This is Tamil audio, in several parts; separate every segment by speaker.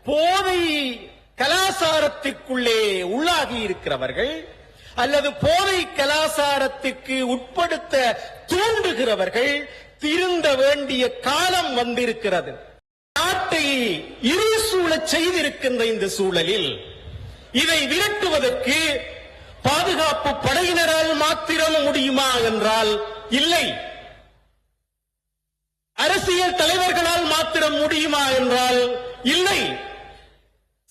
Speaker 1: போதை கலாசாரத்திற்குள்ளே உள்ளாகி இருக்கிறவர்கள் அல்லது போதை கலாசாரத்திற்கு உட்படுத்த தூண்டுகிறவர்கள் திருந்த வேண்டிய காலம் வந்திருக்கிறது. நாட்டை இருள் சூழச் செய்திருக்கின்ற இந்த சூழலில் இதை விரட்டுவதற்கு பாதுகாப்பு படையினரால் மாத்திரம் முடியுமா என்றால் இல்லை. அரசியல் தலைவர்களால் மாத்திரம் முடியுமா என்றால் இல்லை.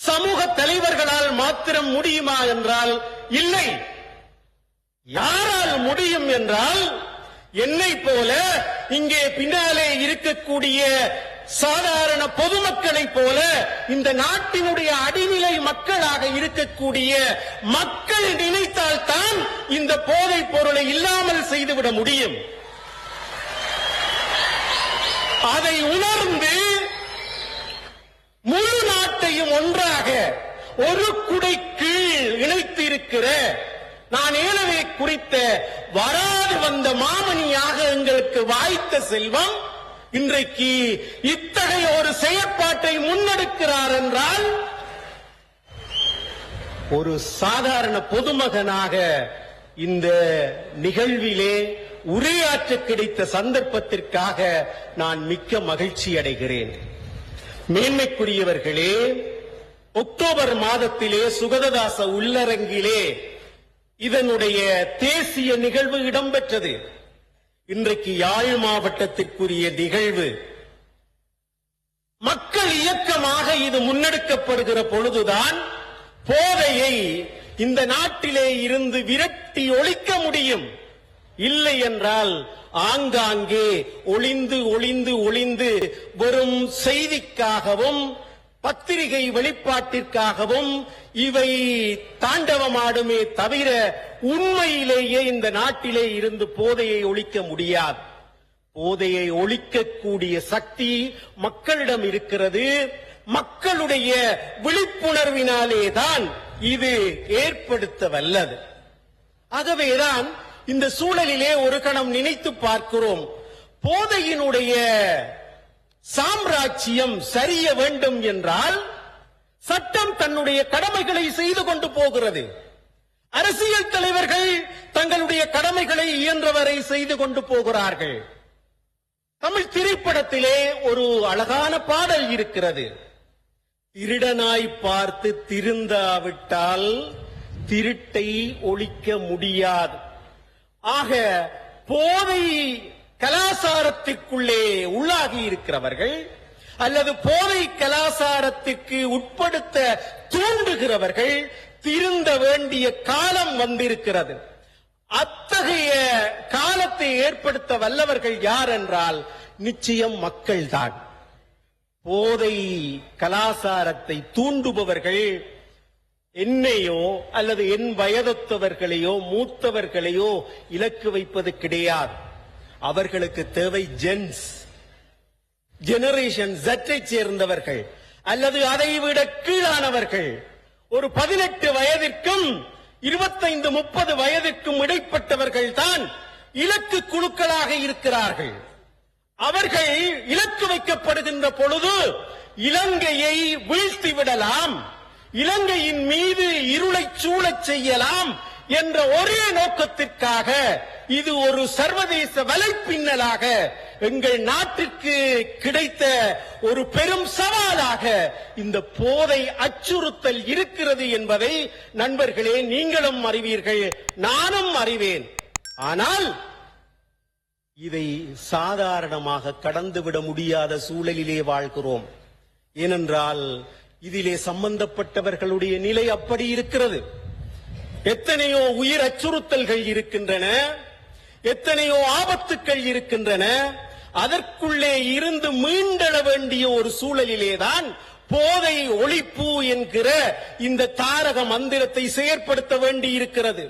Speaker 1: சமூக தலைவர்களால் மாத்திரம் முடியுமா என்றால் இல்லை. யாரால் முடியும் என்றால் என்னை போல இங்கே பின்னாலே இருக்கக்கூடிய சாதாரண பொதுமக்களைப் போல இந்த நாட்டினுடைய அடிநிலை மக்களாக இருக்கக்கூடிய மக்கள் நினைத்தால் தான் இந்த போதைப் பொருளை இல்லாமல் செய்துவிட முடியும். அதை உணர்ந்து முழு நாட்டையும் ஒன்றாக ஒரு குடை கீழ் இணைத்து இருக்கிற நான் ஏலவே குறித்த வராது வந்த மாமணியாக எங்களுக்கு வாய்த்த செல்வம் இன்றைக்கு இத்தகைய ஒரு செயற்பாட்டை முன்னெடுக்கிறார் என்றால் ஒரு சாதாரண பொதுமகனாக இந்த நிகழ்விலே உரையாற்ற கிடைத்த சந்தர்ப்பத்திற்காக நான் மிக்க மகிழ்ச்சி அடைகிறேன். மேன்மைக்குரியவர்களே, அக்டோபர் மாதத்திலே சுகததாச உள்ளரங்கிலே இதனுடைய தேசிய நிகழ்வு இடம்பெற்றது. இன்றைக்கு யாழ் மாவட்டத்திற்குரிய நிகழ்வு மக்கள் இயக்கமாக இது முன்னெடுக்கப்படுகிற பொழுதுதான் போதையை இந்த நாட்டிலே இருந்து விரட்டி ஒழிக்க முடியும். இல்லை என்றால் ஆங்காங்கே ஒளிந்து ஒளிந்து ஒளிந்து வெறும் செய்திக்காகவும் பத்திரிகை வெளிப்பாட்டிற்காகவும் இவை தாண்டவமாடுமே தவிர உண்மையிலேயே இந்த நாட்டிலே இருந்து போதையை ஒழிக்க முடியாது. போதையை ஒழிக்கக்கூடிய சக்தி மக்களிடம் இருக்கிறது. மக்களுடைய விழிப்புணர்வினாலே தான் இது ஏற்படுத்த வல்லது. ஆகவேதான் இந்த சூழலிலே ஒரு கணம் நினைத்து பார்க்கிறோம். போதையினுடைய சாம்ராஜ்யம் சரிய வேண்டும் என்றால் சட்டம் தன்னுடைய கடமைகளை செய்து கொண்டு போகிறது. அரசியல் தலைவர்கள் தங்களுடைய கடமைகளை இயன்றவரை செய்து கொண்டு போகிறார்கள். தமிழ் திரைப்படத்திலே ஒரு அழகான பாடல் இருக்கிறது. திருடனாய் பார்த்து திருந்தாவிட்டால் திருட்டை ஒழிக்க முடியாது. ஆக போதை கலாசாரத்திற்குள்ளே உள்ளாகி இருக்கிறவர்கள் அல்லது போதை கலாசாரத்திற்கு உட்படுத்த தூண்டுகிறவர்கள் திருந்த வேண்டிய காலம் வந்திருக்கிறது. அத்தகைய காலத்தை ஏற்படுத்த வல்லவர்கள் யார் என்றால் நிச்சயம் மக்கள்தான். போதை கலாசாரத்தை தூண்டுபவர்கள் என்னையோ அல்லது என் வயதொத்தவர்களையோ மூத்தவர்களையோ இலக்கு வைப்பது கிடையாது. அவர்களுக்கு தேவை ஜெனரேஷன் Z-ஐ சேர்ந்தவர்கள் அல்லது அதைவிட கீழானவர்கள். ஒரு 18 வயதிற்கும் 25-30 வயதிற்கும் இடைப்பட்டவர்கள் தான் இலக்கு குழுக்களாக இருக்கிறார்கள். அவர்கள் இலக்கு வைக்கப்படுகின்ற பொழுது இலங்கையை வீழ்த்திவிடலாம், இலங்கையின் மீது இருளை சூழச் செய்யலாம் என்ற ஒரே நோக்கத்திற்காக இது ஒரு சர்வதேச வலைப்பின்னலாக எங்கள் நாட்டிற்கு கிடைத்த ஒரு பெரும் சவாலாக இந்த போதை அச்சுறுத்தல் இருக்கிறது என்பதை நண்பர்களே நீங்களும் அறிவீர்கள், நானும் அறிவேன். ஆனால் இதை சாதாரணமாக கடந்துவிட முடியாத சூழலிலே வாழ்கிறோம். ஏனென்றால் இதிலே சம்பந்தப்பட்டவர்களுடைய நிலை அப்படி இருக்கிறது. எத்தனையோ உயிர் அச்சுறுத்தல்கள் இருக்கின்றன, எத்தனையோ ஆபத்துக்கள் இருக்கின்றன. அதற்குள்ளே இருந்து மீண்டெழ வேண்டிய ஒரு சூழலிலேதான் போதை ஒழிப்பு என்கிற இந்த தாரக மந்திரத்தை செயற்படுத்த வேண்டி இருக்கிறது.